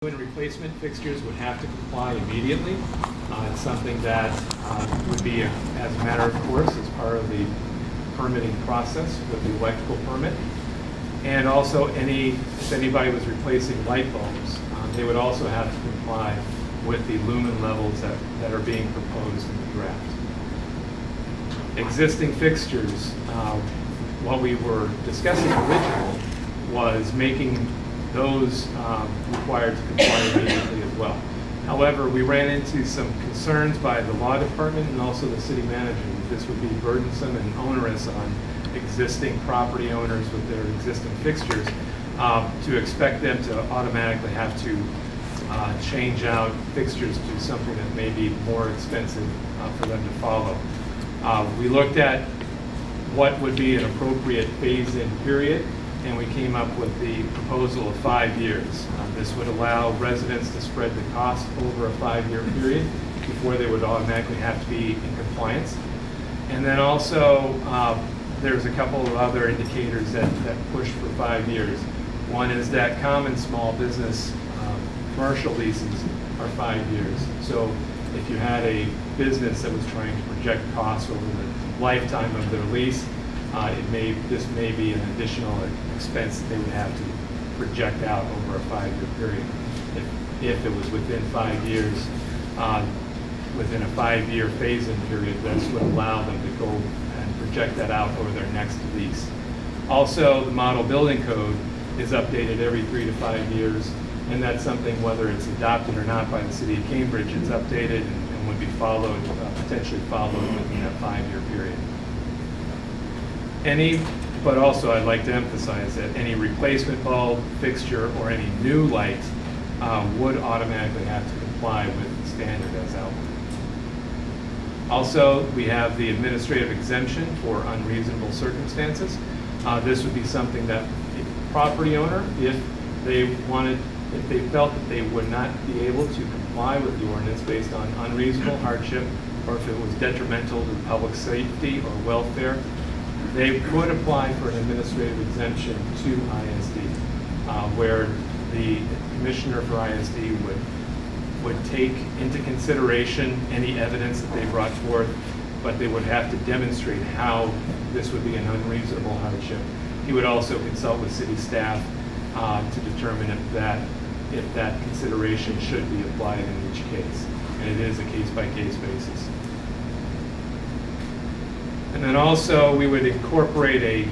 And replacement fixtures would have to comply immediately. It's something that would be, as a matter of course, as part of the permitting process with the electrical permit. And also, if anybody was replacing light bulbs, they would also have to comply with the lumen levels that are being proposed in the draft. Existing fixtures, what we were discussing originally was making those required to comply immediately as well. However, we ran into some concerns by the law department and also the city manager that this would be burdensome and onerous on existing property owners with their existing fixtures to expect them to automatically have to change out fixtures to something that may be more expensive for them to follow. We looked at what would be an appropriate phase-in period, and we came up with the proposal of 5 years. This would allow residents to spread the cost over a 5-year period before they would automatically have to be in compliance. And then also, there's a couple of other indicators that push for 5 years. One is that common small business commercial leases are 5 years. So if you had a business that was trying to project costs over the lifetime of their lease, this may be an additional expense that they would have to project out over a 5-year period. If it was within 5 years, within a 5-year phase-in period, this would allow them to go and project that out over their next lease. Also, the model building code is updated every 3 to 5 years, and that's something, whether it's adopted or not by the city of Cambridge, it's updated and would be followed, potentially followed within that 5-year period. But also I'd like to emphasize that any replacement bulb, fixture, or any new light would automatically have to comply with the standard as outlined. Also, we have the administrative exemption for unreasonable circumstances. This would be something that the property owner, if they felt that they would not be able to comply with the ordinance based on unreasonable hardship, or if it was detrimental to public safety or welfare, they could apply for an administrative exemption to ISD, where the commissioner for ISD would take into consideration any evidence that they brought forth, but they would have to demonstrate how this would be an unreasonable hardship. He would also consult with city staff to determine if that consideration should be applied in each case. And it is a case-by-case basis. And then also, we would incorporate a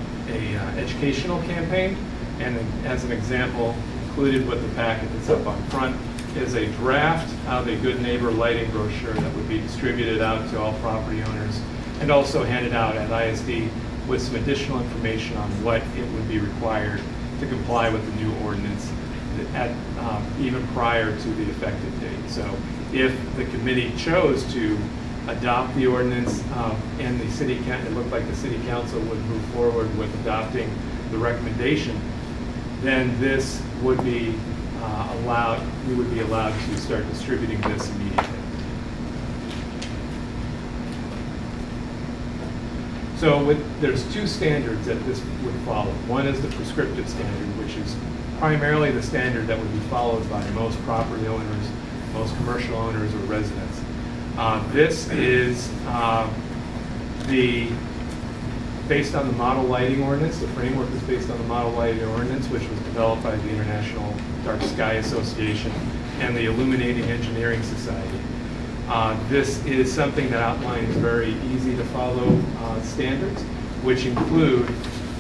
educational campaign, and as an example, included with the packet that's up on front is a draft of a good neighbor lighting brochure that would be distributed out to all property owners and also handed out at ISD with some additional information on what it would be required to comply with the new ordinance even prior to the effective date. So if the committee chose to adopt the ordinance and it looked like the city council would move forward with adopting the recommendation, then this would be we would be allowed to start distributing this immediately. So there's two standards that this would follow. One is the prescriptive standard, which is primarily the standard that would be followed by most property owners, most commercial owners, or residents. This is based on the model lighting ordinance. The framework is based on the model lighting ordinance, which was developed by the International Dark Sky Association and the Illuminating Engineering Society. This is something that outlines very easy to follow standards, which include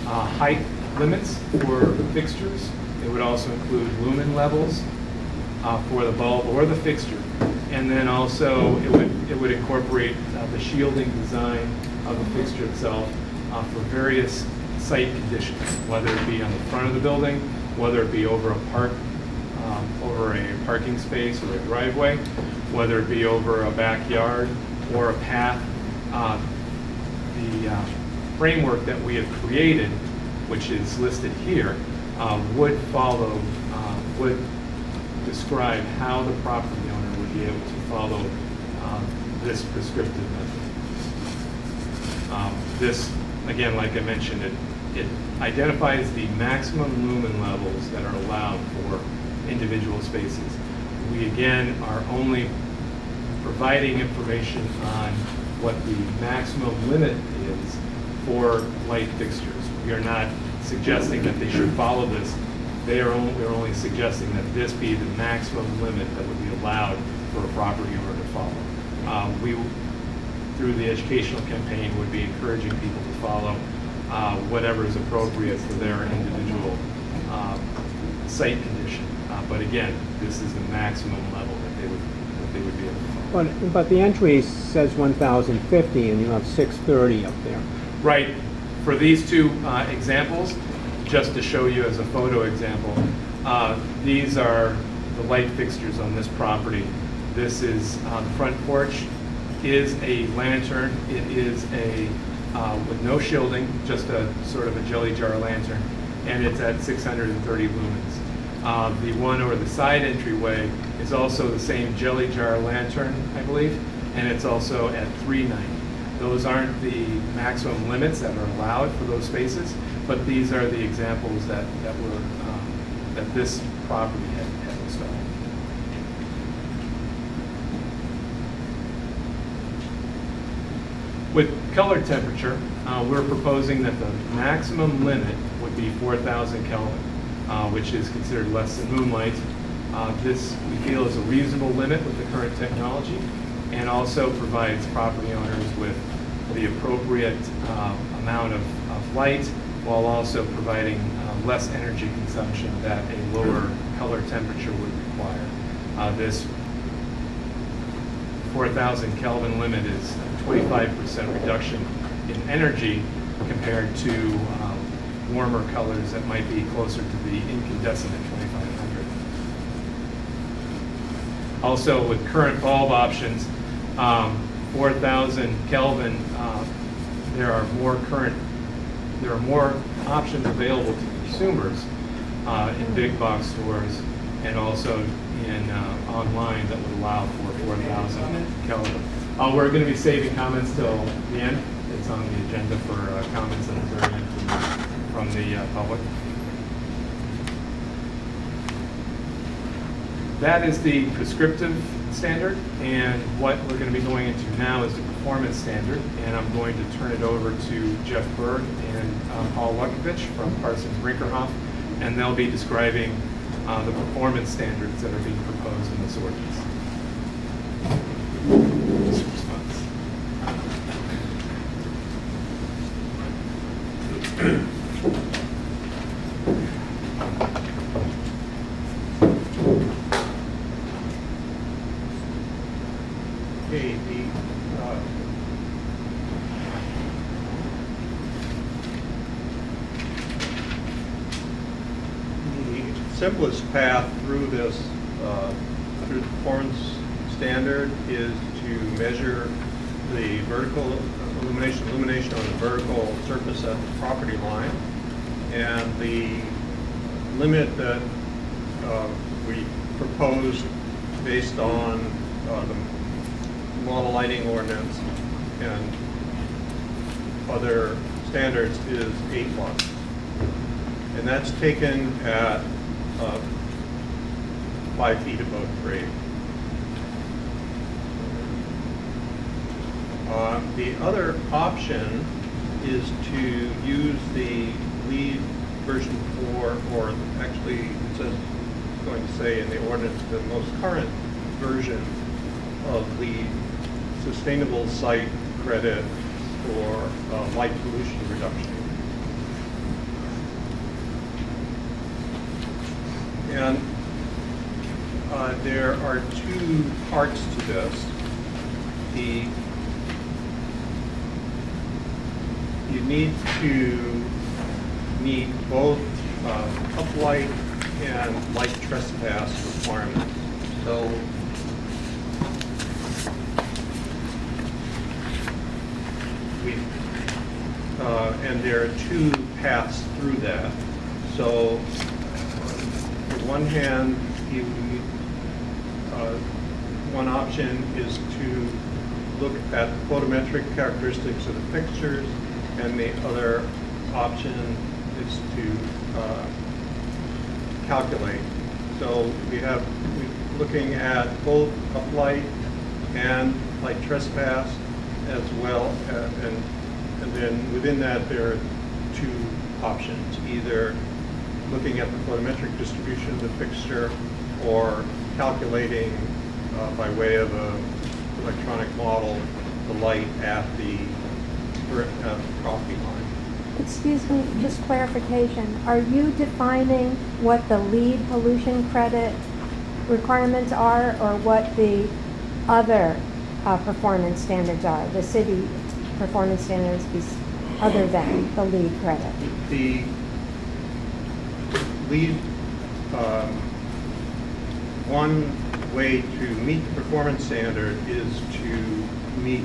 height limits for fixtures. It would also include lumen levels for the bulb or the fixture. And then also it would incorporate the shielding design of the fixture itself for various site conditions, whether it be on the front of the building, whether it be over a parking space or a driveway, whether it be over a backyard or a path. The framework that we have created, which is listed here, would describe how the property owner would be able to follow this prescriptive method. This, again, like I mentioned, it identifies the maximum lumen levels that are allowed for individual spaces. We again are only providing information on what the maximum limit is for light fixtures. We are not suggesting that they should follow this. We're only suggesting that this be the maximum limit that would be allowed for a property owner to follow. We, through the educational campaign, would be encouraging people to follow whatever is appropriate for their individual site condition. But again, this is the maximum level that they would be able to follow. But the entry says 1,050 and you have 630 up there. Right. For these two examples, just to show you as a photo example, these are the light fixtures on this property. This is the front porch is a lantern. It is a with no shielding, just a sort of a jelly jar lantern, and it's at 630 lumens. The one over the side entryway is also the same jelly jar lantern, I believe, and it's also at 390. Those aren't the maximum limits that are allowed for those spaces, but these are the examples that this property had installed. With color temperature, we're proposing that the maximum limit would be 4,000 Kelvin, which is considered less than moonlight. This, we feel, is a reasonable limit with the current technology, and also provides property owners with the appropriate amount of light, while also providing less energy consumption that a lower color temperature would require. This 4,000 Kelvin limit is a 25% reduction in energy compared to warmer colors that might be closer to the incandescent at 2,500. Also, with current bulb options, 4,000 Kelvin, there are more options available to consumers in big box stores and also in online that would allow for 4,000 Kelvin. We're going to be saving comments till the end. It's on the agenda for comments at the very end from the public. That is the prescriptive standard, and what we're going to be going into now is the performance standard, and I'm going to turn it over to Jeff Berg and Paul Lukovich from Parsons Brinkerhoff, and they'll be describing the performance standards that are being proposed in this ordinance. Okay, the simplest path through this, through the performance standard is to measure the vertical illumination on the vertical surface at the property line, and the limit that we proposed based on the model lighting ordinance and other standards is 8 watts. And that's taken at 5 feet above grade. The other option is to use the LEED version 4, or actually it says, it's going to say in the ordinance, the most current version of LEED sustainable site credit for light pollution reduction. And there are 2 parts to this. You need to meet both uplight and light trespass requirements. So and there are 2 paths through that. So on one hand, one option is to look at the photometric characteristics of the fixtures, and the other option is to calculate So we're looking at both uplight and light trespass as well. And then within that, there are two options, either looking at the photometric distribution of the fixture or calculating by way of an electronic model the light at the property line. Excuse me, just clarification. Are you defining what the LEED pollution credit requirements are, or what the other performance standards are, the city performance standards other than the LEED credit? The LEED, one way to meet the performance standard is to meet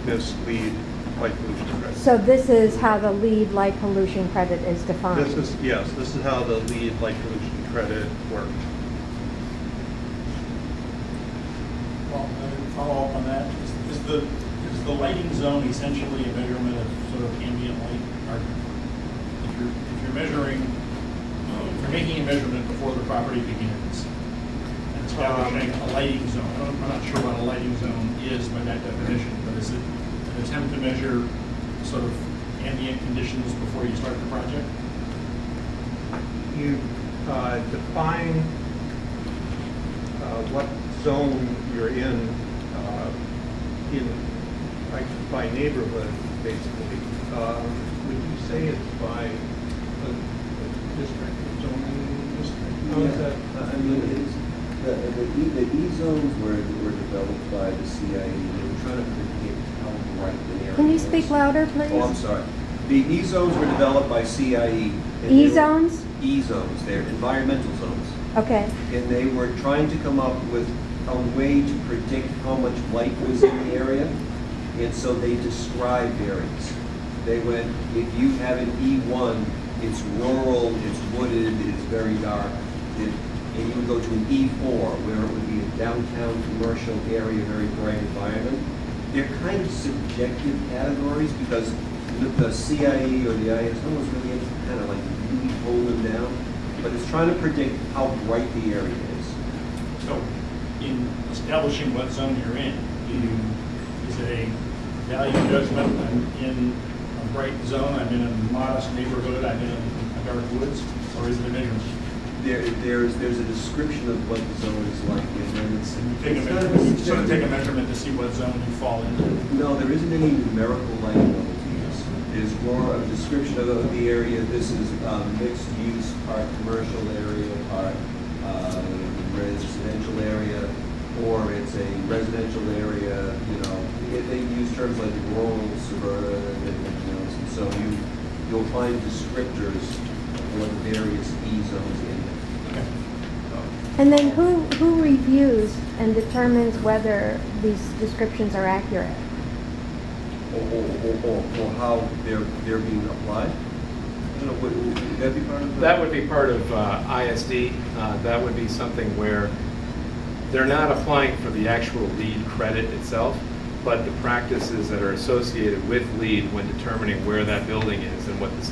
this LEED light pollution credit. So this is how the LEED light pollution credit is defined? This is how the LEED light pollution credit works. Well, follow up on that. Is the lighting zone essentially a measurement of sort of ambient light? Or if you're measuring, if you're making a measurement before the property begins and establishing a lighting zone, I'm not sure what a lighting zone is by that definition, but is it an attempt to measure sort of ambient conditions before you start the project? You define what zone you're in by neighborhood, basically. Would you say it's by a district, zoning district? How is that? I mean, the E zones were developed by the CIA. They were trying to predict how bright the area Can you was. speak louder, please? Oh, I'm sorry. The E zones were developed by CIE. and E they were- zones? E zones, they're environmental zones. Okay. And they were trying to come up with a way to predict how much light was in the area. And so they described areas. They went, if you have an E1, it's rural, it's wooded, it's very dark. And you would go to an E4, where it would be a downtown commercial area, very bright environment. They're kind of subjective categories because the CIE or the ISO was really able to kind of like really hold them down. But it's trying to predict how bright the area is. So, in establishing what zone you're in, is it a value judgment? I'm in a bright zone, I'm in a modest neighborhood, I'm in a dark woods, or is it a measurement? There's a description of what the zone is like, and then it's You take a it's not- measurement, you it's sort of not- take a measurement to see what zone you fall into. No, there isn't any numerical lighting level to use. There's more of a description of the area. This is mixed use, part commercial area, part residential area, or it's a residential area, they use terms like rural, suburban, and everything else. And so you'll find descriptors for the various E zones in there. Okay. And then who reviews and determines whether these descriptions are accurate? Or how they're being applied? I don't know, would that be part of the? That would be part of ISD. That would be something where they're not applying for the actual LEED credit itself, but the practices that are associated with LEED when determining where that building is and what the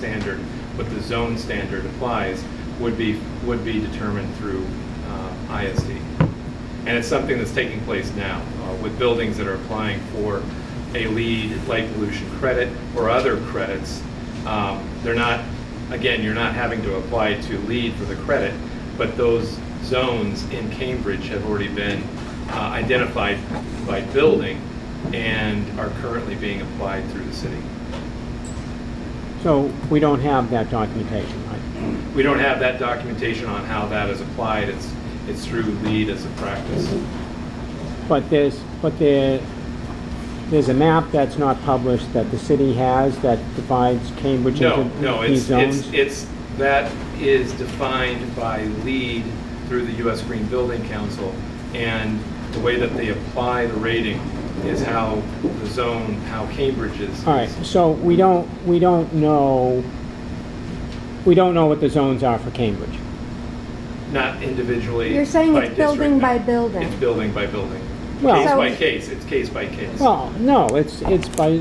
zone standard applies would be determined through ISD. And it's something that's taking place now with buildings that are applying for a LEED light pollution credit or other credits. They're not, again, you're not having to apply to LEED for the credit, but those zones in Cambridge have already been identified by building and are currently being applied through the city. So we don't have that documentation, right? We don't have that documentation on how that is applied. It's through LEED as a practice. But there's a map that's not published that the city has that divides Cambridge No, into these zones? that is defined by LEED through the U.S. Green Building Council, and the way that they apply the rating is how the zone, how Cambridge is. All right, so we don't know what the zones are for Cambridge. Not individually. You're saying by it's building district, by no. building. It's building by building. Well- Case So- by case, it's case by case. Well, no, it's by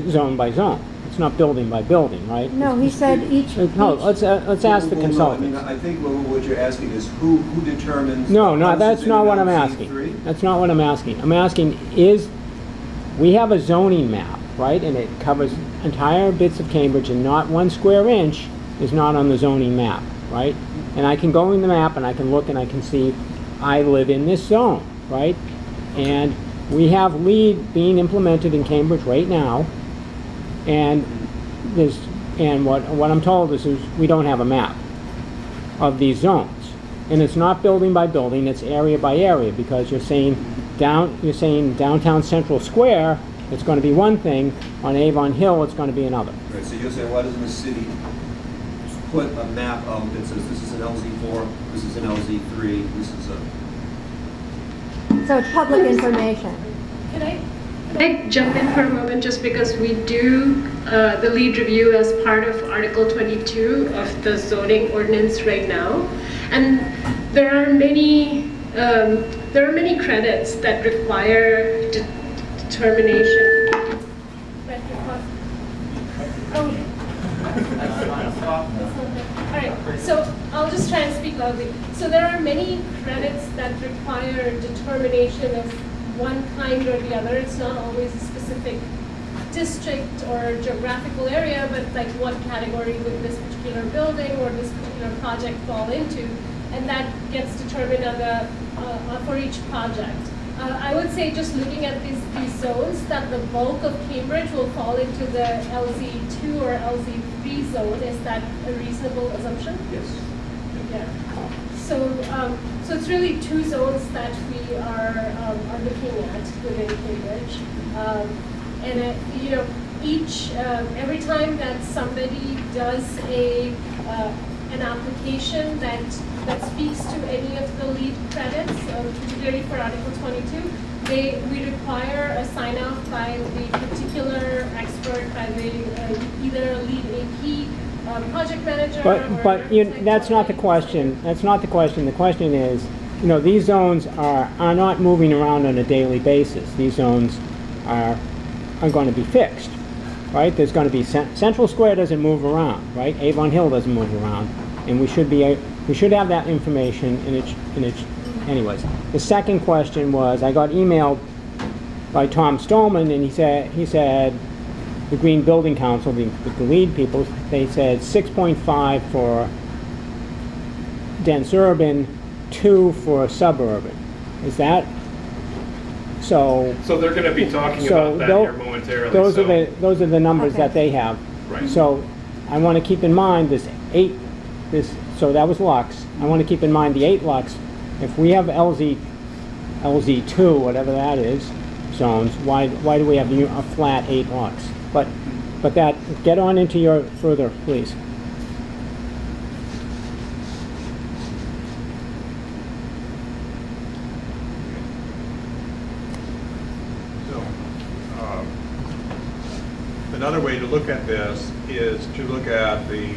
zone. It's it's not building by building, right? No, he said each. No, let's ask the Well, no, I mean, consultants. I think what you're asking is who determines? No, houses that's in not an what I'm LC3? asking. That's not what I'm asking. I'm asking we have a zoning map, right? And it covers entire bits of Cambridge, and not 1 square inch is not on the zoning map, right? And I can go in the map and I can look and I can see I live in this zone, right? And we have LEED being implemented in Cambridge right now, and what I'm told is we don't have a map of these zones. And it's not building by building, it's area by area, because you're saying downtown Central Square, it's going to be one thing, on Avon Hill, it's going to be another. Right, so you're saying, why doesn't the city put a map out that says this is an LZ4, this is an LZ3, this is a... So it's public information. Can I jump in for a moment, just because we do the lead review as part of Article 22 of the zoning ordinance right now, and there are many credits that require determination. All right, so I'll just try and speak loudly. So there are many credits that require determination of one kind or the other. It's not always a specific district or geographical area, but like what category would this particular building or this particular project fall into, and that gets determined for each project. I would say, just looking at these zones, that the bulk of Cambridge will fall into the LZ2 or LZ3 zone. Is that a reasonable assumption? Yes. Yeah. So it's really 2 zones that we are looking at within Cambridge, and every time that somebody does an application that speaks to any of the LEED credits, particularly for Article 22, we require a sign off by the particular expert, by the either a LEED AP. Project manager. But that's not the question. That's not the question. The question is, these zones are not moving around on a daily basis. These zones are going to be fixed, right? There's going to be Central Square doesn't move around, right? Avon Hill doesn't move around, and we should have that information in its. Anyways, the second question was, I got emailed by Tom Stolman, and he said. The Green Building Council, the LEED people, they said 6.5 for dense urban, 2 for suburban. Is that so? So they're going to be talking So about that here momentarily. those are the numbers Okay. that they have. Right. So I want to keep in mind so that was Lux. I want to keep in mind the 8 Lux. If we have LZ2, whatever that is, zones, why do we have a flat 8 Lux? But get on into your further, please. So, another way to look at this is to look at the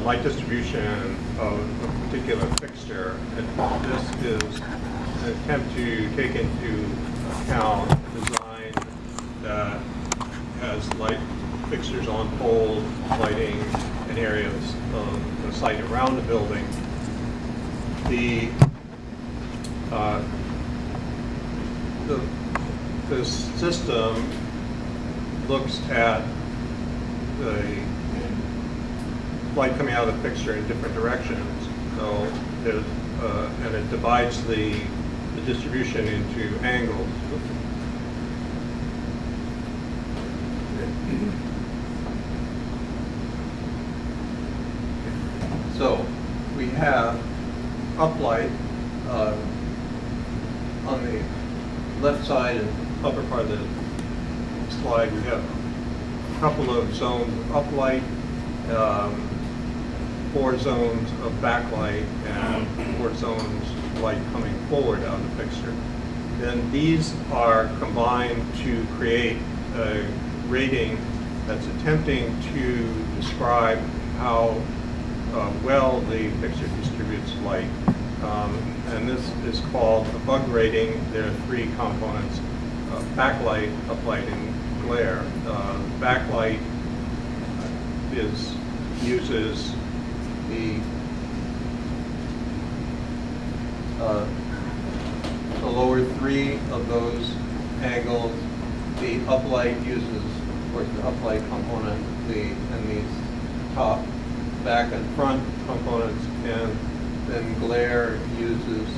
light distribution of a particular fixture. And this is an attempt to take into account design that has light fixtures on poles, lighting, and areas of the site around the building. The system looks at the light coming out of the fixture in different directions. So and it divides the distribution into angles. So we have uplight on the left side and upper part of the slide. We have a couple of zones of uplight, 4 zones of backlight, and 4 zones of light coming forward out of the fixture. Then these are combined to create a rating that's attempting to describe how well the fixture distributes light. And this is called a bug rating. There are 3 components: backlight, uplight, and glare. Backlight uses the lower three of those angles. The uplight uses, of course, the uplight component, and these top, back, and front components, and then glare uses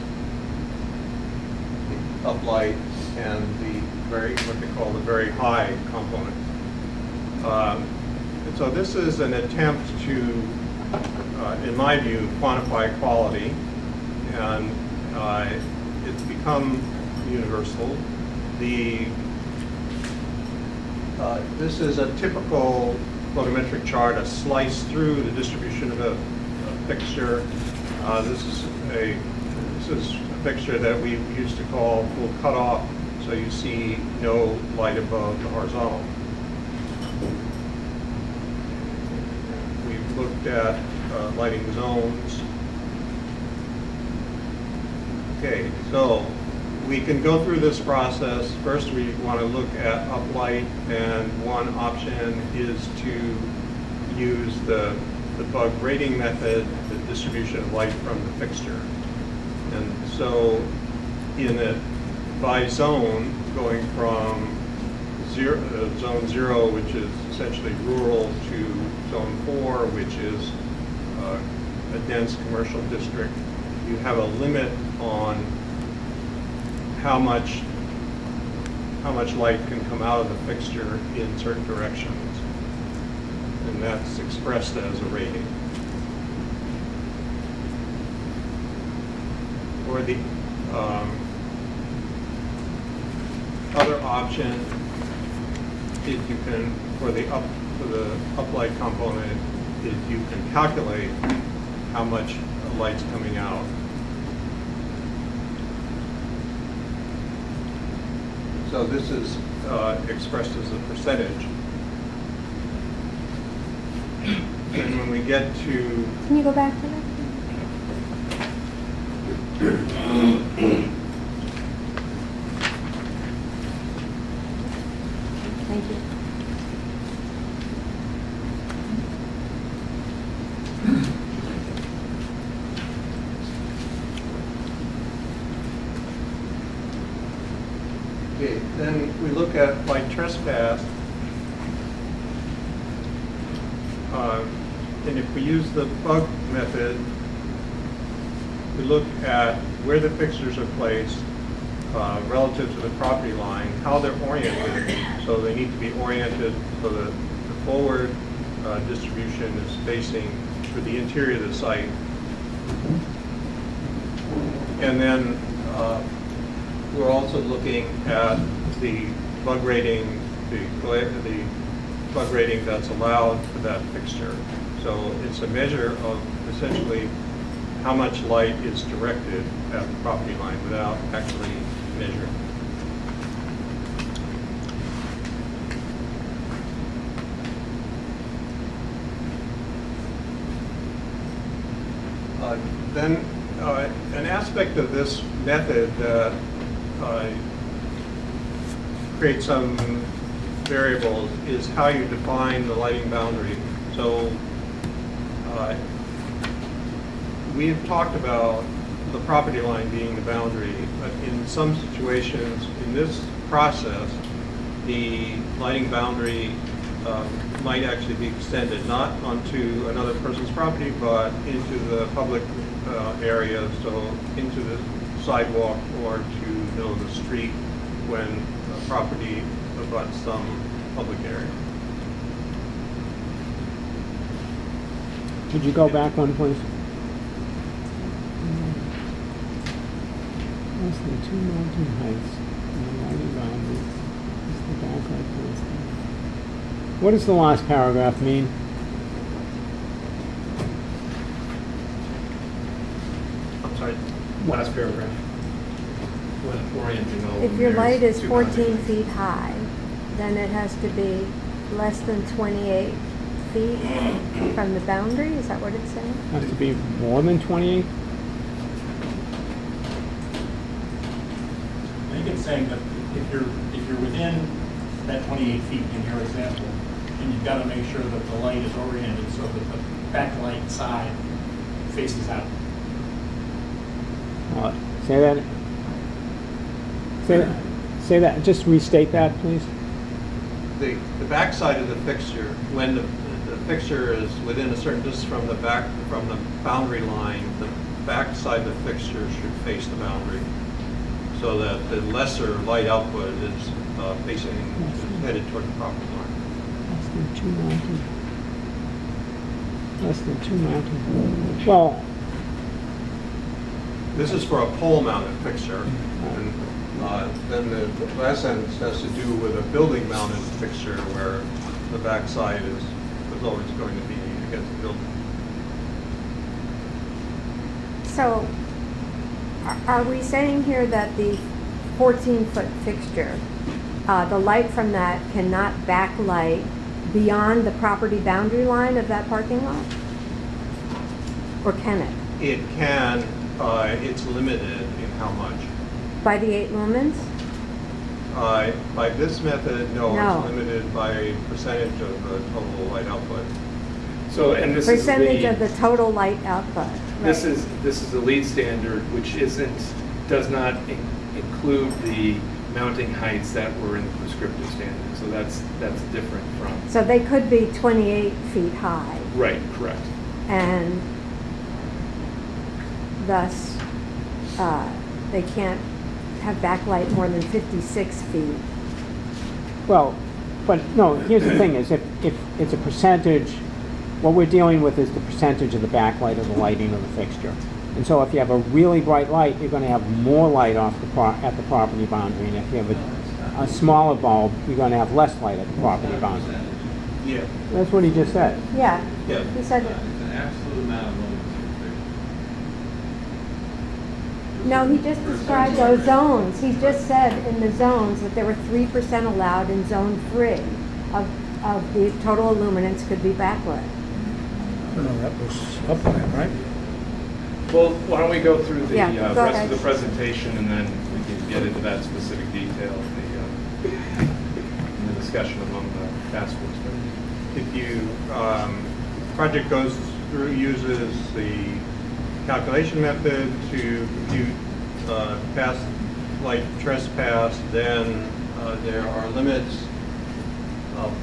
the uplight and the what they call the very high component. And so this is an attempt to, in my view, quantify quality, and it's become universal. This is a typical photometric chart, a slice through the distribution of a fixture. This is a fixture that we used to call full cutoff, so you see no light above the horizontal. We've looked at lighting zones. Okay, so we can go through this process. First, we want to look at uplight, and one option is to use the bug rating method, the distribution of light from the fixture. And so by zone, going from zone 0, which is essentially rural, to zone 4, which is a dense commercial district, you have a limit on how much light can come out of the fixture in certain directions, and that's expressed as a rating. Or the other option is you can, for the uplight component, is you can calculate how much light's coming out. So this is expressed as a percentage. And when we get to... Can you go back to that? Thank you. Okay, then we look at light trespass. And if we use the bug method, we look at where the fixtures are placed relative to the property line, how they're oriented. So they need to be oriented so that the forward distribution is facing for the interior of the site. And then we're also looking at the bug rating, the bug rating that's allowed for that fixture. So it's a measure of essentially how much light is directed at the property line without actually measuring. Then an aspect of this method that creates some variables is how you define the lighting boundary. So we've talked about the property line being the boundary, but in some situations in this process, the lighting boundary might actually be extended, not onto another person's property, but into the public area, so into the sidewalk or to the middle of the street when a property abuts some public area. Could you go back one, please? Less than 2 mountain heights and the lighting boundary is the backlight placement. What does the last paragraph mean? I'm sorry, last paragraph. When orienting all. If your light is 14 feet high, then it has to be less than 28 feet from the boundary? Is that what it's saying? Has to be more than 28? I think it's saying that if you're within that 28 feet in your example, and you've got to make sure that the light is oriented so that the backlight side faces out. Say that. Say that. Just restate that, please. The backside of the fixture, when the fixture is within a certain distance from the boundary line, the backside of the fixture should face the boundary, so that the lesser light output is headed toward the property line. Less than 290. Well, This is for a pole-mounted fixture, and then the last sentence has to do with a building-mounted fixture where the backside is always going to be against the building. So, are we saying here that the 14-foot fixture, the light from that cannot backlight beyond the property boundary line of that parking lot? Or can it? It can, it's limited in how much. By the 8 lumens? By this method, no, No. it's limited by percentage of the total light output. So, and this Percentage is of the total light output. This Right. is the lead standard, which does not include the mounting heights that were in the prescriptive standard. So that's different from. So they could be 28 feet high, Right, correct. and thus they can't have backlight more than 56 feet. well, but no, here's the thing is if it's a percentage, what we're dealing with is the percentage of the backlight of the lighting of the fixture. And so if you have a really bright light, you're going to have more light off at the property boundary. And if you have a smaller bulb, you're going to have less light at the property boundary. Yeah. That's what he just said. Yeah, Yeah. he said, It's an absolute amount of lumens. no, he just described those zones. He just said in the zones that there were 3% allowed in zone 3 of the total illuminance could be backlit. No, that was up there, right? Well, why don't we go through the Yeah, go rest ahead. of the presentation, and then we can get into that specific detail in the discussion among the task force members. If you, project goes through, uses the calculation method to compute pass light trespass, then there are limits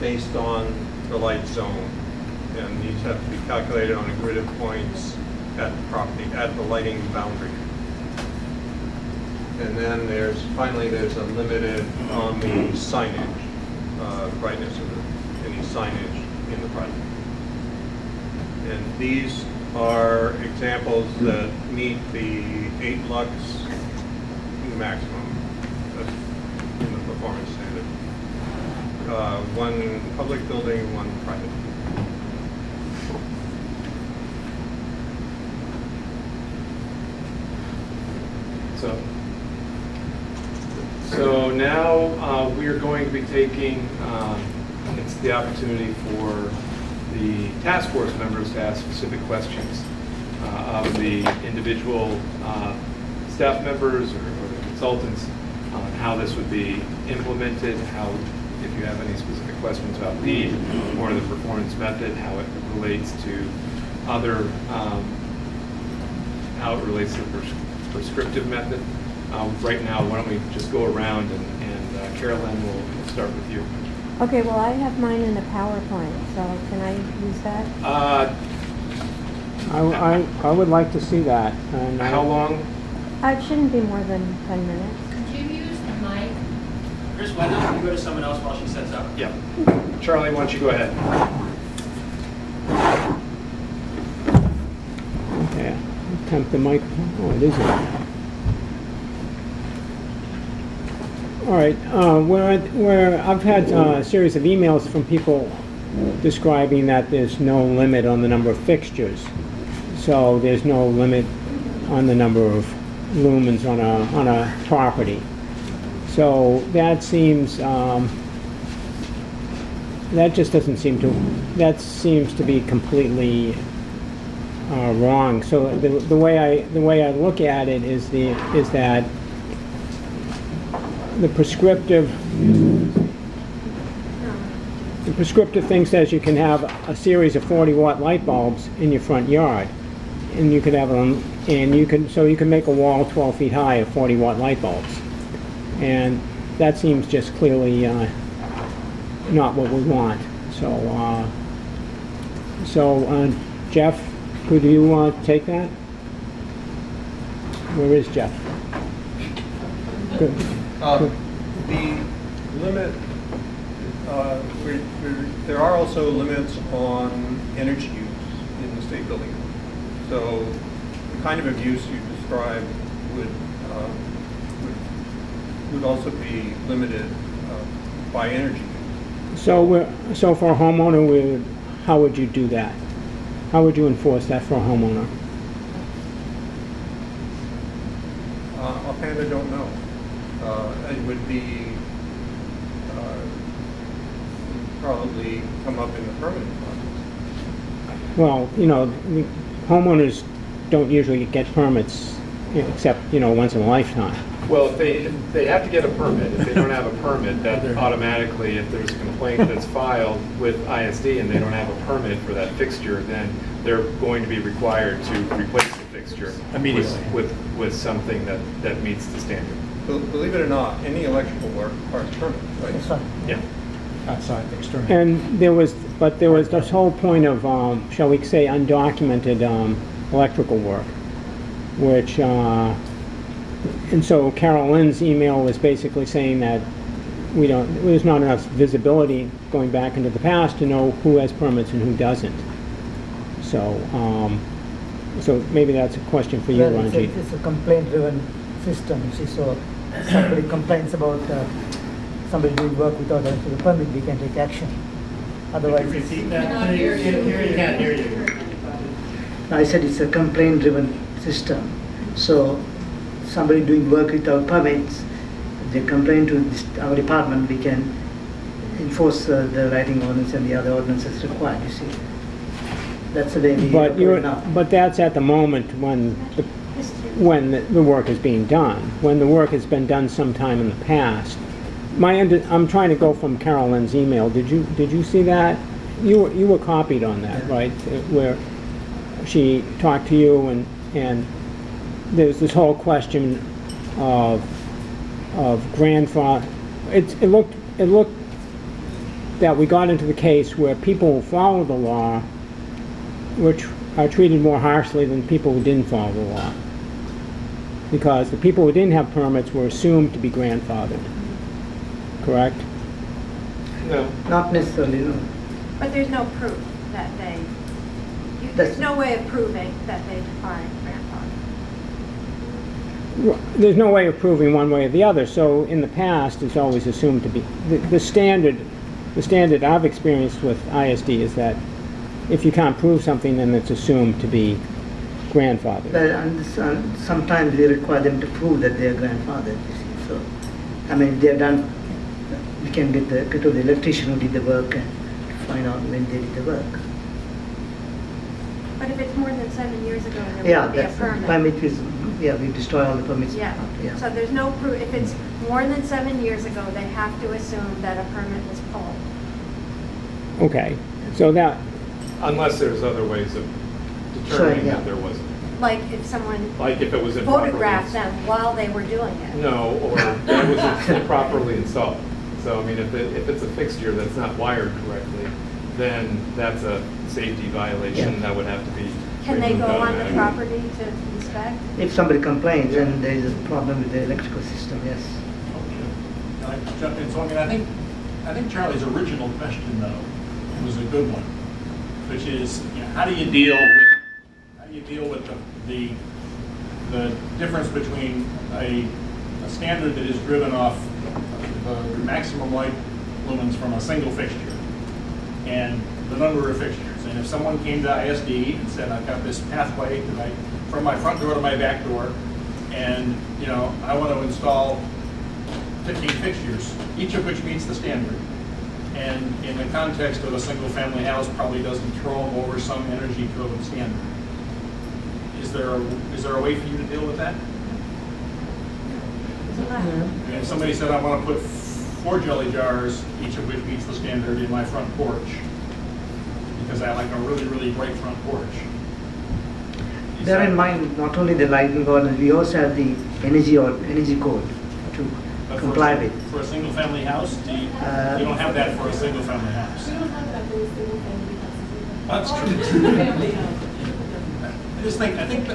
based on the light zone. And these have to be calculated on a grid of points at the property, at the lighting boundary. And then finally there's a limited on the signage, brightness of any signage in the project. And these are examples that meet the 8 lux maximum in the performance standard. One public building, one private. So now we are going to be taking, it's the opportunity for the task force members to ask specific questions of the individual staff members or the consultants on how this would be implemented, how, if you have any specific questions about LEED or the performance method, how it relates to other, how it relates to the prescriptive method. Right now, why don't we just go around and Carolyn, we'll start with you. Okay, well, I have mine in a PowerPoint, so can I use that? I would like to see that. And How long? It shouldn't be more than 10 minutes. Could you use the mic? Chris, why don't you go to someone else while she sets up? Yeah. Charlie, why don't you go ahead? Okay, attempt the microphone. Oh, it is on. All right, where I've had a series of emails from people describing that there's no limit on the number of fixtures. So there's no limit on the number of lumens on a property. So that seems, that just doesn't seem to, that seems to be completely wrong. So the way I look at it is that the prescriptive, the prescriptive thing says you can have a series of 40-watt light bulbs in your front yard. And you could have them, and you can make a wall 12 feet high of 40-watt light bulbs. And that seems just clearly not what we want. So, Jeff, could you take that? Where is Jeff? Good. The limit, there are also limits on energy use in the state building. So the kind of abuse you described would also be limited by energy use. So for a homeowner, how would you do that? How would you enforce that for a homeowner? Offhand, I don't know. It would be probably come up in the permitting process. Well, homeowners don't usually get permits, except, once in a lifetime. Well, if they have to get a permit. If they don't have a permit, that automatically, if there's a complaint that's filed with ISD and they don't have a permit for that fixture, then they're going to be required to replace the fixture Immediately. with something that meets the standard. Believe it or not, any electrical work requires permit, right? That's right. Yeah. Outside, external. And there was this whole point of, shall we say, undocumented electrical work, which, and so Carol Lynn's email was basically saying that there's not enough visibility going back into the past to know who has permits and who doesn't. So maybe that's a question for you, Well, Ranjit. it's a complaint-driven system. You see, so somebody complains about somebody doing work without a permit, we can take action. Otherwise, it's, Cannot hear you. Can't hear you. I said it's a complaint-driven system. So somebody doing work without permits, they complain to our department, we can enforce the lighting ordinance and the other ordinances required, you see. That's the way we operate now. But that's at the moment when the work is being done. When the work has been done sometime in the past. I'm trying to go from Carol Lynn's email. Did you see that? You were copied on that, Yeah. right? Where she talked to you and there's this whole question of grandfather. It looked that we got into the case where people who follow the law which are treated more harshly than people who didn't follow the law. Because the people who didn't have permits were assumed to be grandfathered. Correct? No. Not necessarily, no. But there's no proof that they, there's no way of proving that they define grandfather. There's no way of proving one way or the other, so in the past it's always assumed to be. The standard I've experienced with ISD is that if you can't prove something, then it's assumed to be grandfathered. And sometimes they require them to prove that they are grandfathered, you see. So, I mean, they're done, we can get to the electrician who did the work and find out when they did the work. But if it's more than 7 years ago, there Yeah, won't be a that's, permit. permit is, we destroy all the permits. Yeah, so there's no proof, if it's more than 7 years ago, they have to assume that a permit was pulled. Okay, so that, Unless there's other ways of Sure, determining yeah. that there wasn't. Like if someone Like if it was improperly. photographed them while they were doing it. No, or that was improperly installed. So, I mean, if it's a fixture that's not wired correctly, then that's a safety violation Yeah. that would have to be Can they removed go on the automatically. property to inspect? If somebody complains and there is a problem with the electrical system, yes. Can I jump in? So, I mean, I think Charlie's original question, though, was a good one, which is, how do you deal with the difference between a standard that is driven off the maximum light lumens from a single fixture and the number of fixtures? And if someone came to ISD and said, I've got this pathway from my front door to my back door, and I want to install 15 fixtures, each of which meets the standard, and in the context of a single-family house probably doesn't throw them over some energy code standard. Is there a way for you to deal with that? And if somebody said, I want to put 4 jelly jars, each of which meets the standard in my front porch, because I like a really, really bright front porch. Bear in mind, not only the lighting ordinance, we also have the energy code to But comply with. For a single-family house, you don't have that for a single-family house. We don't have that for a single family house. That's Or true. two-family house.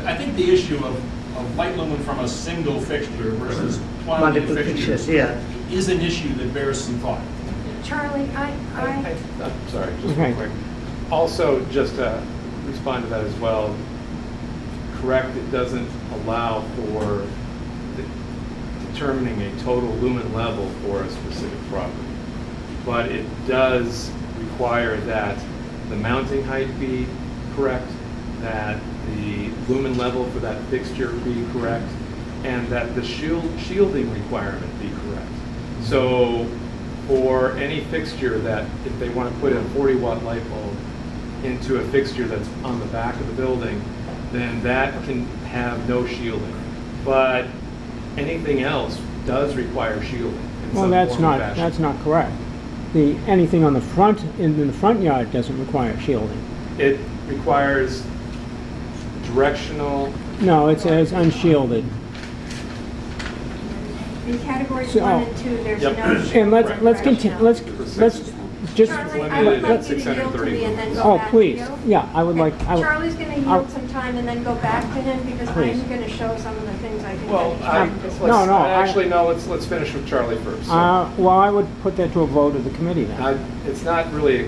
I think the issue of light lumen from a single fixture versus quantity of Multiple fixtures fixtures, yeah. is an issue that bears some thought. Charlie, I'm sorry, just Okay. real quick. Also, just to respond to that as well, correct, it doesn't allow for determining a total lumen level for a specific property. But it does require that the mounting height be correct, that the lumen level for that fixture be correct, and that the shielding requirement be correct. So for any fixture that, if they want to put a 40-watt light bulb into a fixture that's on the back of the building, then that can have no shielding. But anything else does require shielding in Well, some that's form or not, fashion. that's not correct. Anything on the front, in the front yard doesn't require shielding. It requires directional, No, it says unshielded. in categories So- 1 and 2, there's Yep. no. And let's continue, let's just, Charlie, I limited would at like you to 630 yield to me and then go oh, back to please, you. yeah, I would like, Charlie's going to I'll- yield some time and then go back to him because Please. I'm going to show some of the things I think. well, that he let's, should do. No, I- actually, no, let's finish with Charlie first. So, well, I would put that to a vote of the committee then. It's not really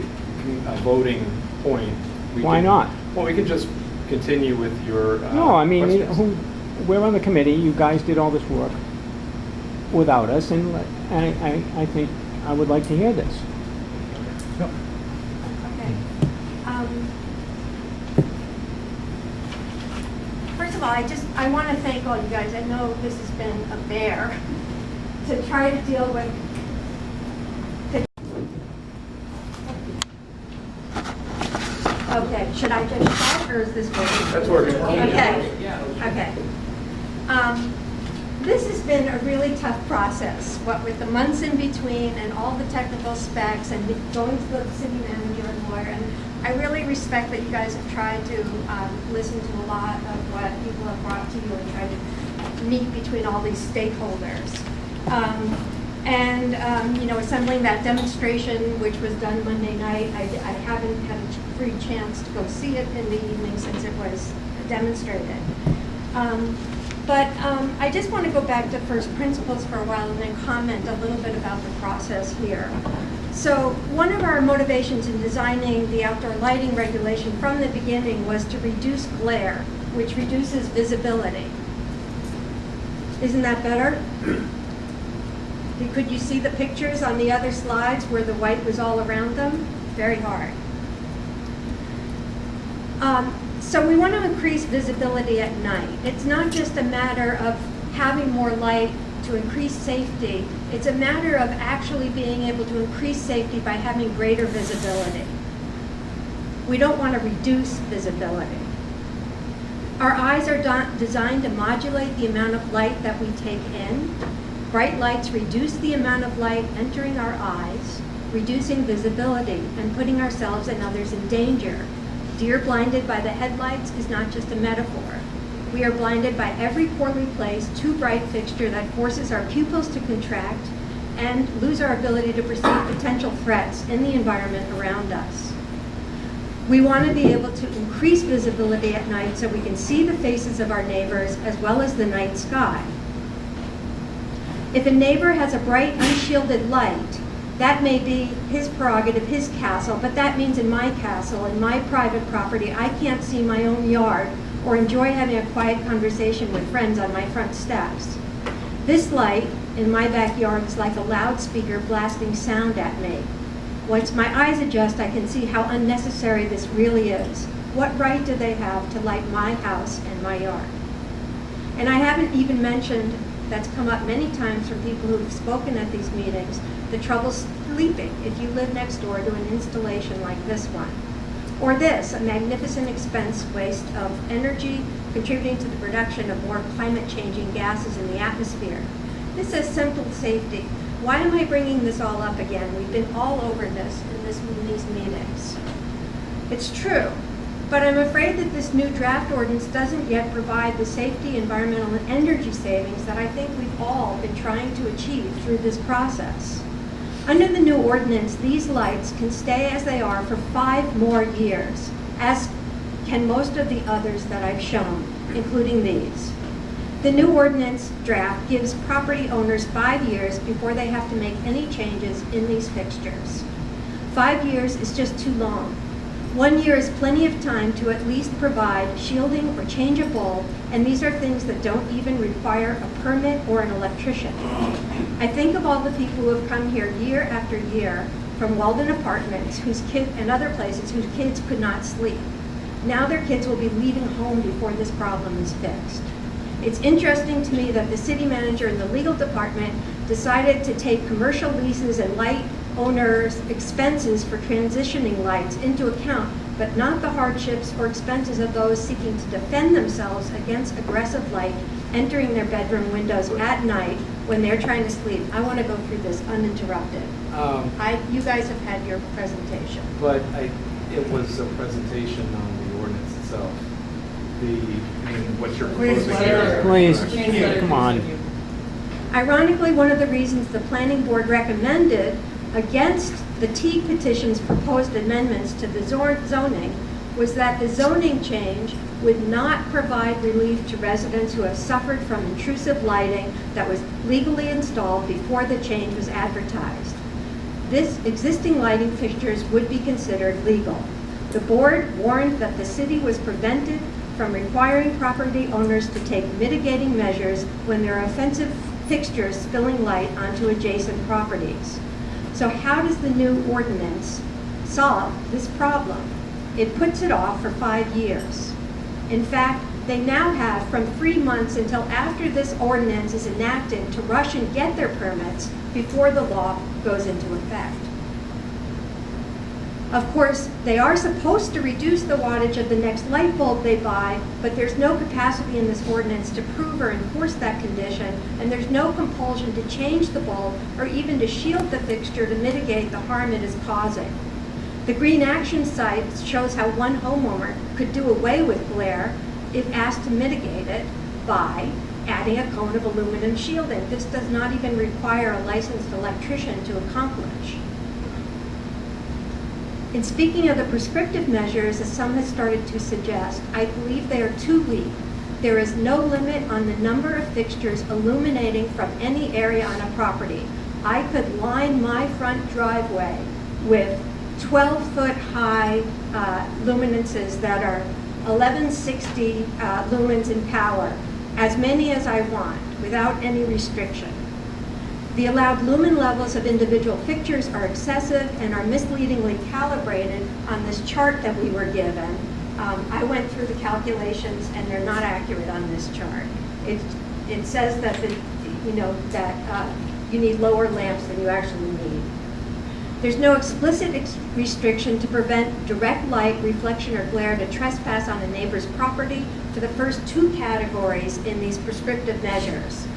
a voting point. Why not? Well, we could just continue with your No, I mean, questions. we're on the committee, you guys did all this work without us, and I think I would like to hear this. Okay. First of all, I want to thank all you guys. I know this has been a bear to try to deal with. Okay, should I just start or is this working? That's working. Okay, okay. This has been a really tough process, what with the months in between and all the technical specs and going to the city manager and lawyer. And I really respect that you guys have tried to listen to a lot of what people have brought to you and try to meet between all these stakeholders. You know, assembling that demonstration, which was done Monday night, I haven't had a free chance to go see it in the evening since it was demonstrated. I just want to go back to first principles for a while and then comment a little bit about the process here. So one of our motivations in designing the outdoor lighting regulation from the beginning was to reduce glare, which reduces visibility. Isn't that better? Could you see the pictures on the other slides where the white was all around them? Very hard. So we want to increase visibility at night. It's not just a matter of having more light to increase safety. It's a matter of actually being able to increase safety by having greater visibility. We don't want to reduce visibility. Our eyes are designed to modulate the amount of light that we take in. Bright lights reduce the amount of light entering our eyes, reducing visibility and putting ourselves and others in danger. Deer blinded by the headlights is not just a metaphor. We are blinded by every poorly placed, too bright fixture that forces our pupils to contract and lose our ability to perceive potential threats in the environment around us. We want to be able to increase visibility at night so we can see the faces of our neighbors as well as the night sky. If a neighbor has a bright, unshielded light, that may be his prerogative, his castle, but that means in my castle, in my private property, I can't see my own yard or enjoy having a quiet conversation with friends on my front steps. This light in my backyard is like a loudspeaker blasting sound at me. Once my eyes adjust, I can see how unnecessary this really is. What right do they have to light my house and my yard? And I haven't even mentioned, that's come up many times from people who've spoken at these meetings, the trouble sleeping if you live next door to an installation like this one. Or this, a magnificent expense waste of energy contributing to the production of more climate-changing gases in the atmosphere. This says simple safety. Why am I bringing this all up again? We've been all over this in these meetings. It's true, but I'm afraid that this new draft ordinance doesn't yet provide the safety, environmental, and energy savings that I think we've all been trying to achieve through this process. Under the new ordinance, these lights can stay as they are for 5 more years, as can most of the others that I've shown, including these. The new ordinance draft gives property owners 5 years before they have to make any changes in these fixtures. 5 years is just too long. 1 year is plenty of time to at least provide shielding or change a bulb, and these are things that don't even require a permit or an electrician. I think of all the people who have come here year after year from Weldon Apartments and other places whose kids could not sleep. Now their kids will be leaving home before this problem is fixed. It's interesting to me that the city manager and the legal department decided to take commercial leases and light owners' expenses for transitioning lights into account, but not the hardships or expenses of those seeking to defend themselves against aggressive light entering their bedroom windows at night when they're trying to sleep. I want to go through this uninterrupted. You guys have had your presentation. But it was a presentation on the ordinance itself. What you're Please, proposing here. Please, come on. Ironically, one of the reasons the planning board recommended against the Teague petition's proposed amendments to the zoning was that the zoning change would not provide relief to residents who have suffered from intrusive lighting that was legally installed before the change was advertised. This existing lighting fixtures would be considered legal. The board warned that the city was prevented from requiring property owners to take mitigating measures when there are offensive fixtures spilling light onto adjacent properties. So how does the new ordinance solve this problem? It puts it off for 5 years. In fact, they now have from 3 months until after this ordinance is enacted to rush and get their permits before the law goes into effect. Of course, they are supposed to reduce the wattage of the next light bulb they buy, but there's no capacity in this ordinance to prove or enforce that condition, and there's no compulsion to change the bulb or even to shield the fixture to mitigate the harm it is causing. The Green Action site shows how one homeowner could do away with glare if asked to mitigate it by adding a cone of aluminum shielding. This does not even require a licensed electrician to accomplish. In speaking of the prescriptive measures, as some have started to suggest, I believe they are too weak. There is no limit on the number of fixtures illuminating from any area on a property. I could line my front driveway with 12-foot high luminances that are 1160 lumens in power, as many as I want, without any restriction. The allowed lumen levels of individual fixtures are excessive and are misleadingly calibrated on this chart that we were given. I went through the calculations and they're not accurate on this chart. It says that you need lower lamps than you actually need. There's no explicit restriction to prevent direct light, reflection, or glare to trespass on a neighbor's property for the first 2 categories in these prescriptive measures.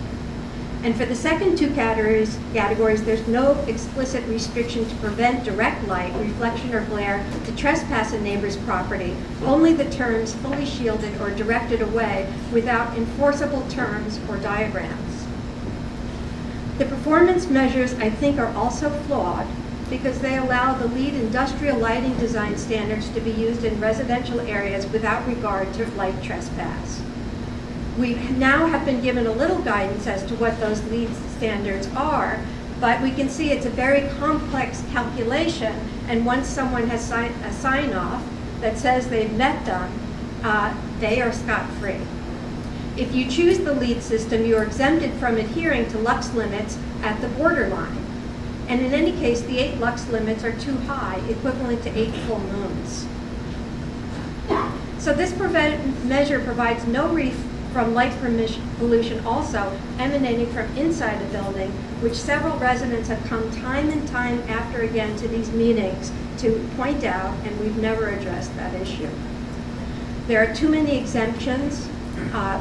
And for the second 2 categories, there's no explicit restriction to prevent direct light, reflection, or glare to trespass a neighbor's property, only the terms fully shielded or directed away without enforceable terms or diagrams. The performance measures, I think, are also flawed because they allow the LEED industrial lighting design standards to be used in residential areas without regard to light trespass. We now have been given a little guidance as to what those LEED standards are, but we can see it's a very complex calculation, and once someone has a sign-off that says they've met them, they are scot-free. If you choose the LEED system, you are exempted from adhering to lux limits at the borderline. And in any case, the 8 lux limits are too high, equivalent to 8 full moons. So this measure provides no relief from light pollution also emanating from inside a building, which several residents have come time and time after again to these meetings to point out, and we've never addressed that issue. There are too many exemptions,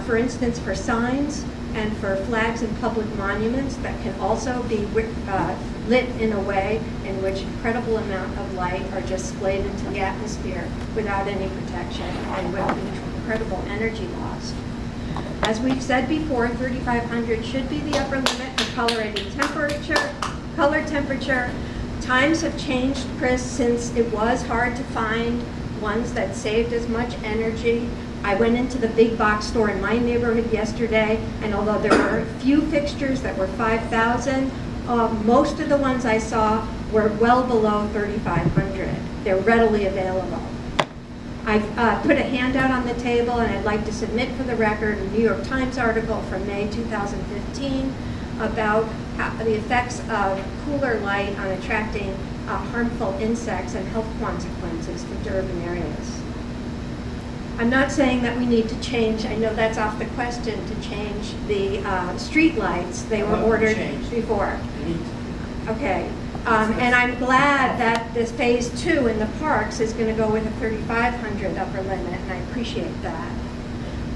for instance, for signs. and for flags and public monuments that can also be lit in a way in which incredible amount of light are just splayed into the atmosphere without any protection and with incredible energy loss. As we've said before, 3,500 should be the upper limit for color temperature. Times have changed, Chris, since it was hard to find ones that saved as much energy. I went into the big box store in my neighborhood yesterday, and although there were a few fixtures that were 5,000, most of the ones I saw were well below 3,500. They're readily available. I've put a handout on the table, and I'd like to submit for the record a New York Times article from May 2015 about the effects of cooler light on attracting harmful insects and health consequences to urban areas. I'm not saying that we need to change, I know that's off the question, to change the street lights. They were ordered before. Okay. And I'm glad that this phase 2 in the parks is going to go with a 3,500 upper limit, and I appreciate that.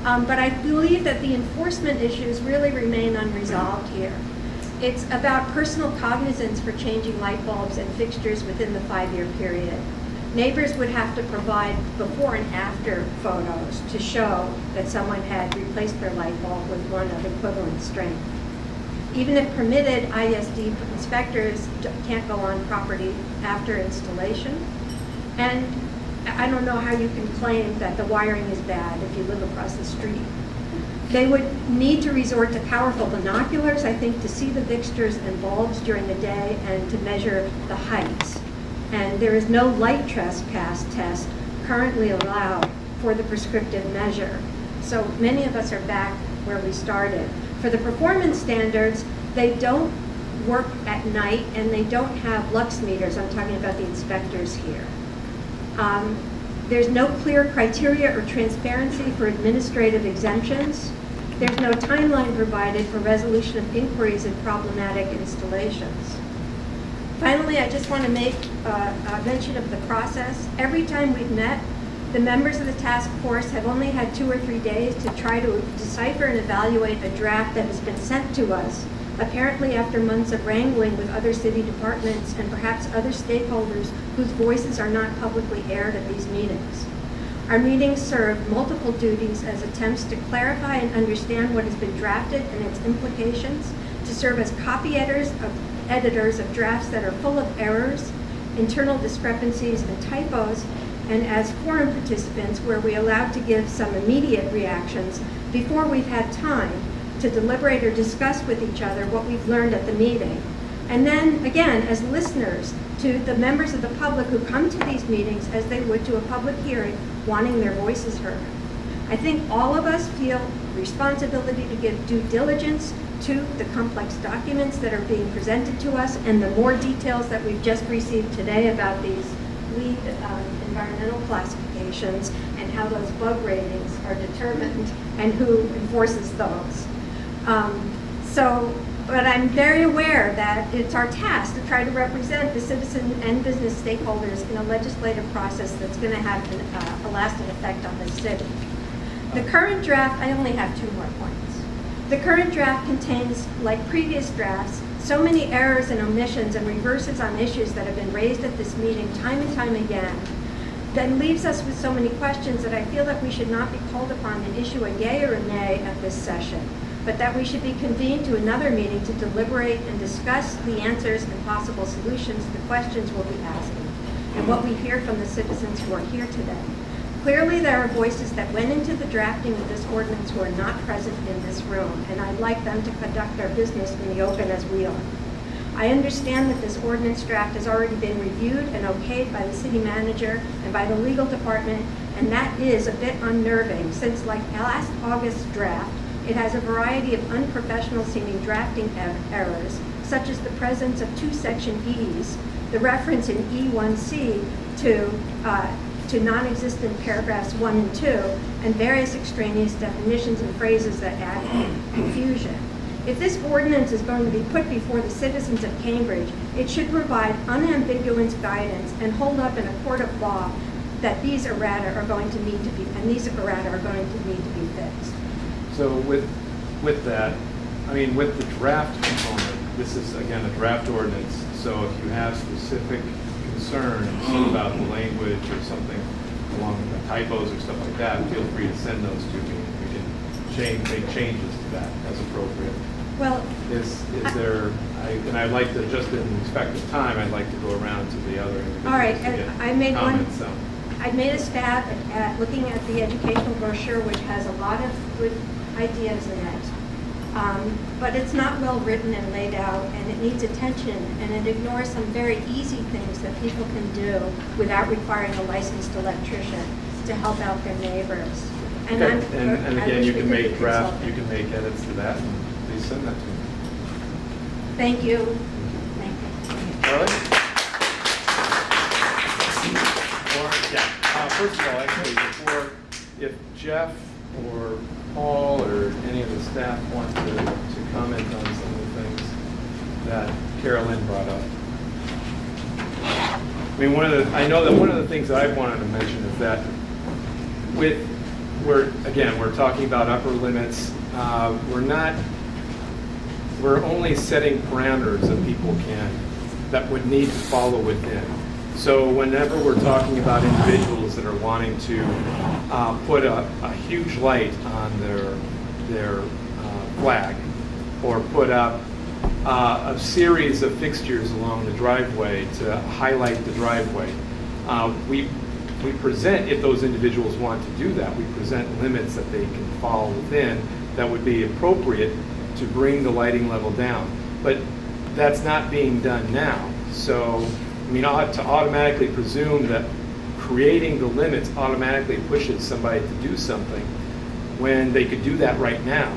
But I believe that the enforcement issues really remain unresolved here. It's about personal cognizance for changing light bulbs and fixtures within the 5-year period. Neighbors would have to provide before and after photos to show that someone had replaced their light bulb with one of equivalent strength. Even if permitted, ISD inspectors can't go on property after installation. And I don't know how you can claim that the wiring is bad if you live across the street. They would need to resort to powerful binoculars, I think, to see the fixtures and bulbs during the day and to measure the heights. And there is no light trespass test currently allowed for the prescriptive measure. So many of us are back where we started. For the performance standards, they don't work at night and they don't have lux meters. I'm talking about the inspectors here. There's no clear criteria or transparency for administrative exemptions. There's no timeline provided for resolution of inquiries in problematic installations. Finally, I just want to make a mention of the process. Every time we've met, the members of the task force have only had 2 or 3 days to try to decipher and evaluate a draft that has been sent to us, apparently after months of wrangling with other city departments and perhaps other stakeholders whose voices are not publicly aired at these meetings. Our meetings serve multiple duties as attempts to clarify and understand what has been drafted and its implications, to serve as copy editors of drafts that are full of errors, internal discrepancies, and typos, and as forum participants where we allowed to give some immediate reactions before we've had time to deliberate or discuss with each other what we've learned at the meeting. And then, again, as listeners to the members of the public who come to these meetings as they would to a public hearing, wanting their voices heard. I think all of us feel responsibility to give due diligence to the complex documents that are being presented to us and the more details that we've just received today about these LEED environmental classifications and how those bug ratings are determined and who enforces those. But I'm very aware that it's our task to try to represent the citizen and business stakeholders in a legislative process that's going to have a lasting effect on this city. The current draft, I only have 2 more points. The current draft contains, like previous drafts, so many errors and omissions and reverses on issues that have been raised at this meeting time and time again, that leaves us with so many questions that I feel that we should not be called upon to issue a yay or a nay at this session, but that we should be convened to another meeting to deliberate and discuss the answers and possible solutions to the questions we'll be asking, and what we hear from the citizens who are here today. Clearly, there are voices that went into the drafting of this ordinance who are not present in this room, and I'd like them to conduct their business in the open as we are. I understand that this ordinance draft has already been reviewed and okayed by the city manager and by the legal department, and that is a bit unnerving since, like last August's draft, it has a variety of unprofessional seeming drafting errors, such as the presence of 2 section E's, the reference in E1C to non-existent paragraphs 1 and 2, and various extraneous definitions and phrases that add confusion. If this ordinance is going to be put before the citizens of Cambridge, it should provide unambiguous guidance and hold up in a court of law that these errata are going to need to be, and these errata are going to need to be fixed. So with that, I mean, with the draft component, this is, again, a draft ordinance, so if you have specific concerns about the language or something along with typos or stuff like that, feel free to send those to me. We can make changes to that as appropriate. Well, Is there, and I'd like to, just in respect of time, I'd like to go around to the other individuals all right, to and get I made one, comments. So. I made a stab at looking at the educational brochure, which has a lot of good ideas in it. But it's not well written and laid out, and it needs attention, and it ignores some very easy things that people can do without requiring a licensed electrician to help out their neighbors. And Okay, I'm- and I again, wish you we can could make be draft, consulted. you can make edits to that, and please send that to me. Thank you. Thank you. Charlie? First of all, actually, before, if Jeff or Paul or any of the staff want to comment on some of the things that Carolyn brought up. I mean, I know that one of the things that I wanted to mention is that we're talking about upper limits. We're only setting parameters that people that would need to follow within. So whenever we're talking about individuals that are wanting to put a huge light on their flag, or put up a series of fixtures along the driveway to highlight the driveway, we present, if those individuals want to do that, we present limits that they can fall within that would be appropriate to bring the lighting level down. But that's not being done now. So, I mean, to automatically presume that creating the limits automatically pushes somebody to do something when they could do that right now,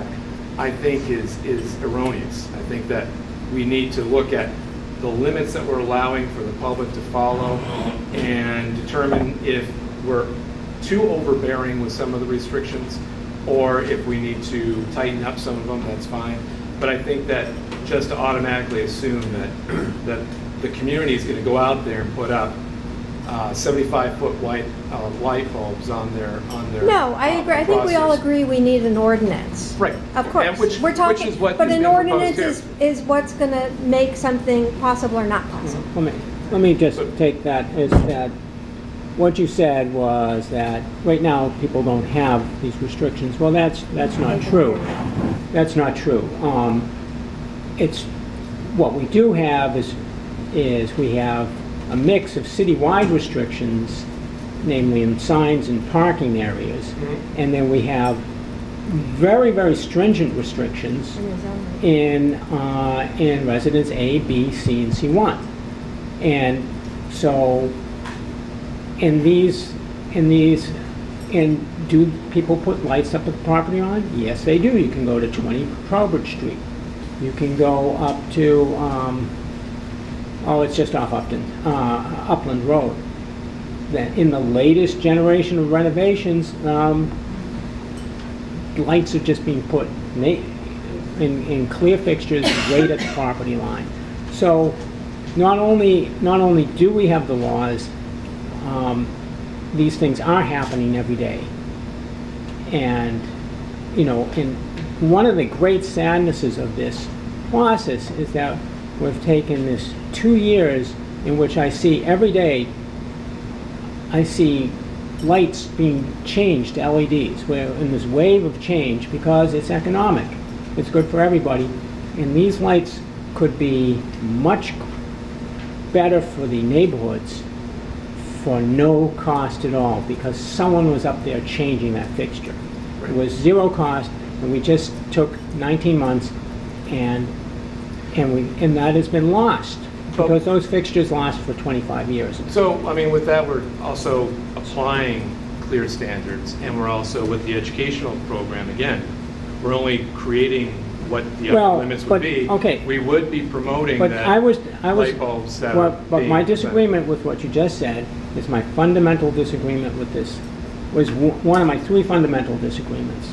I think is erroneous. I think that we need to look at the limits that we're allowing for the public to follow and determine if we're too overbearing with some of the restrictions, or if we need to tighten up some of them, that's fine. But I think that just to automatically assume that the community is going to go out there and put up 75-foot light bulbs on their. No, I agree. I think we all process. agree we need an ordinance. Right. Of course. And which We're talking, is what but has an been proposed ordinance here. is what's going to make something possible or not possible. Let me just take that as that what you said was that right now people don't have these restrictions. Well, that's not true. That's not true. It's what we do have is we have a mix of citywide restrictions, namely in signs and parking areas, and then we have very, very stringent restrictions in residence A, B, C, and C1. And so do people put lights up at the property line? Yes, they do. You can go to 20 Trowbridge Street. You can go up to, it's just off Upland Road. Then in the latest generation of renovations, lights are just being put in clear fixtures right at the property line. So not only do we have the laws, these things are happening every day. And, and one of the great sadnesses of this process is that we've taken this 2 years in which I see every day, I see lights being changed to LEDs. We're in this wave of change because it's economic. It's good for everybody. And these lights could be much better for the neighborhoods for no cost at all, because someone was up there changing that fixture. Right. It was zero cost, and we just took 19 months, and that has been lost, because those fixtures last for 25 years. So, I mean, with that, we're also applying clear standards, and we're also, with the educational program, again, we're only creating what the upper limits would be. Okay. We would be promoting But that I was light bulbs that are but being my disagreement with what you just said is my fundamental disagreement with this was one of my 3 fundamental disagreements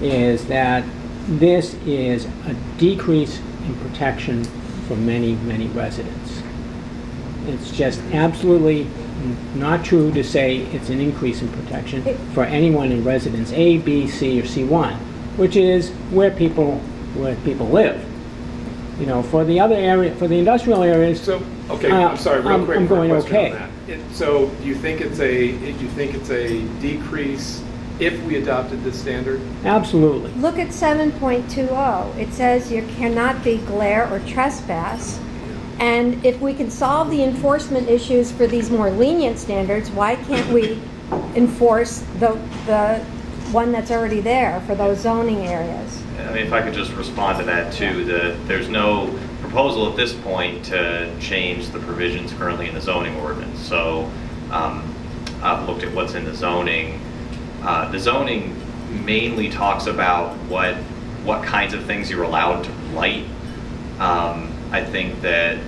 is that this is a decrease in protection for many, many residents. It's just absolutely not true to say it's an increase in protection for anyone in residence A, B, C, or C1, which is where people where people live. You know, for the other area, for the industrial areas. So, okay, I'm sorry, real quick I'm for a going question okay. on that. So do you think it's a decrease if we adopted this standard? Absolutely. Look at 7.20. It says you cannot be glare or trespass. And if we can solve the enforcement issues for these more lenient standards, why can't we enforce the one that's already there for those zoning areas? I mean, if I could just respond to that too, there's no proposal at this point to change the provisions currently in the zoning ordinance. So I've looked at what's in the zoning. The zoning mainly talks about what kinds of things you're allowed to light. I think that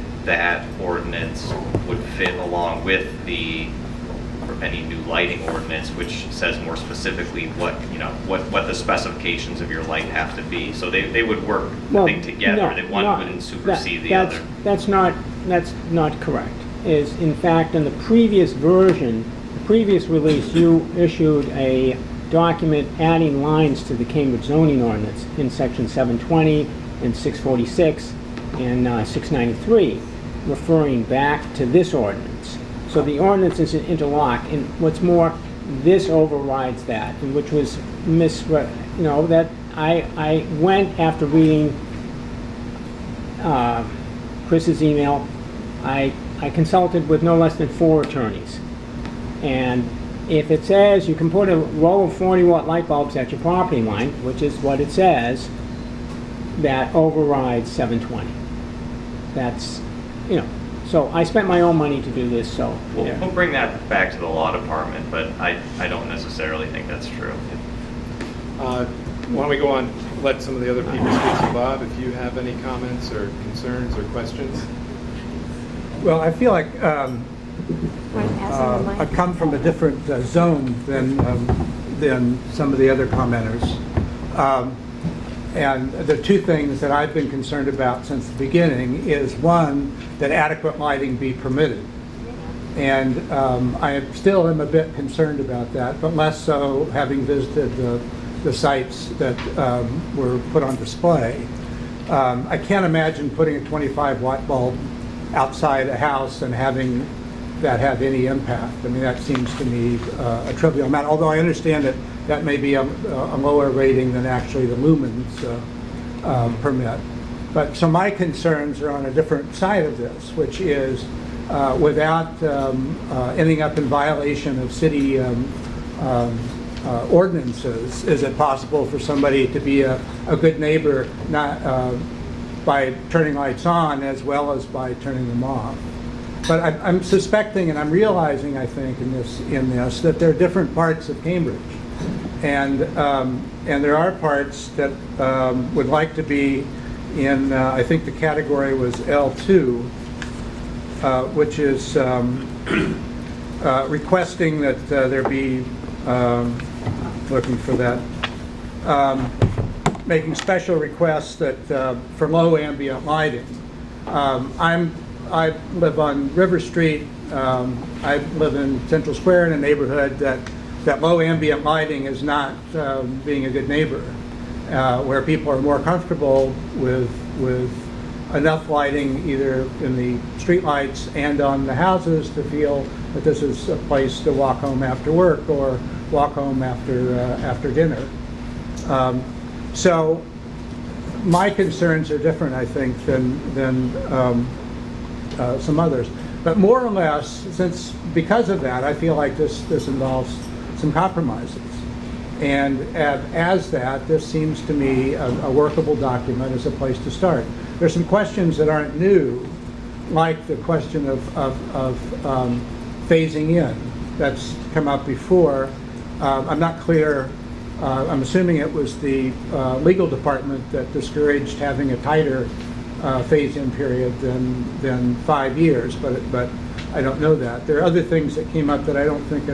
ordinance would fit along with any new lighting ordinance, which says more specifically what the specifications of your light have to be. So they would work, I think, together. No, that one wouldn't supersede the that's, other. That's not correct. Is in fact in the previous version, the previous release, you issued a document adding lines to the Cambridge zoning ordinance in section 720 and 646 and 693, referring back to this ordinance. So the ordinance is interlocked, and what's more, this overrides that, and which was that I went after reading Chris's email. I consulted with no less than 4 attorneys, and if it says you can put a row of 40-watt light bulbs at your property line, which is what it says, that overrides 720. That's, so I spent my own money to do this, so. We'll bring that back to the law department, but I don't necessarily think that's true. Why don't we go on, let some of the other people speak. So Bob, if you have any comments or concerns or questions? Well, I feel like Want to pass on the mic? I've come from a different zone than some of the other commenters. And the 2 things that I've been concerned about since the beginning is, one, that adequate lighting be permitted. And I still am a bit concerned about that, but less so having visited the sites that were put on display. I can't imagine putting a 25-watt bulb outside a house and having that have any impact. I mean, that seems to me a trivial amount, although I understand that may be a lower rating than actually the lumens permit. But so my concerns are on a different side of this, which is without ending up in violation of city ordinances, is it possible for somebody to be a good neighbor not by turning lights on as well as by turning them off? But I'm suspecting, and I'm realizing, I think, in this that there are different parts of Cambridge, and there are parts that would like to be in. I think the category was L2, which is requesting that there be looking for that, making special requests that for low ambient lighting. I live on River Street. I live in Central Square in a neighborhood that low ambient lighting is not being a good neighbor, where people are more comfortable with enough lighting either in the street lights and on the houses to feel that this is a place to walk home after work or walk home after dinner. So my concerns are different, I think, than some others. But more or less, because of that, I feel like this involves some compromises. And as that, this seems to me a workable document as a place to start. There's some questions that aren't new, like the question of phasing in. That's come up before. I'm not clear. I'm assuming it was the legal department that discouraged having a tighter phase-in period than 5 years, but I don't know that. There are other things that came up that I don't think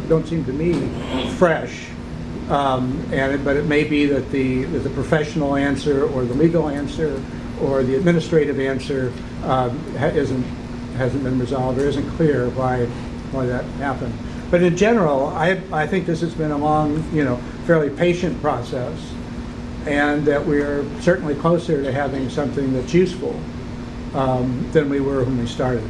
don't seem to me fresh, but it may be that the professional answer or the legal answer or the administrative answer hasn't been resolved or isn't clear why that happened. But in general, I think this has been a long, fairly patient process. and that we're certainly closer to having something that's useful than we were when we started.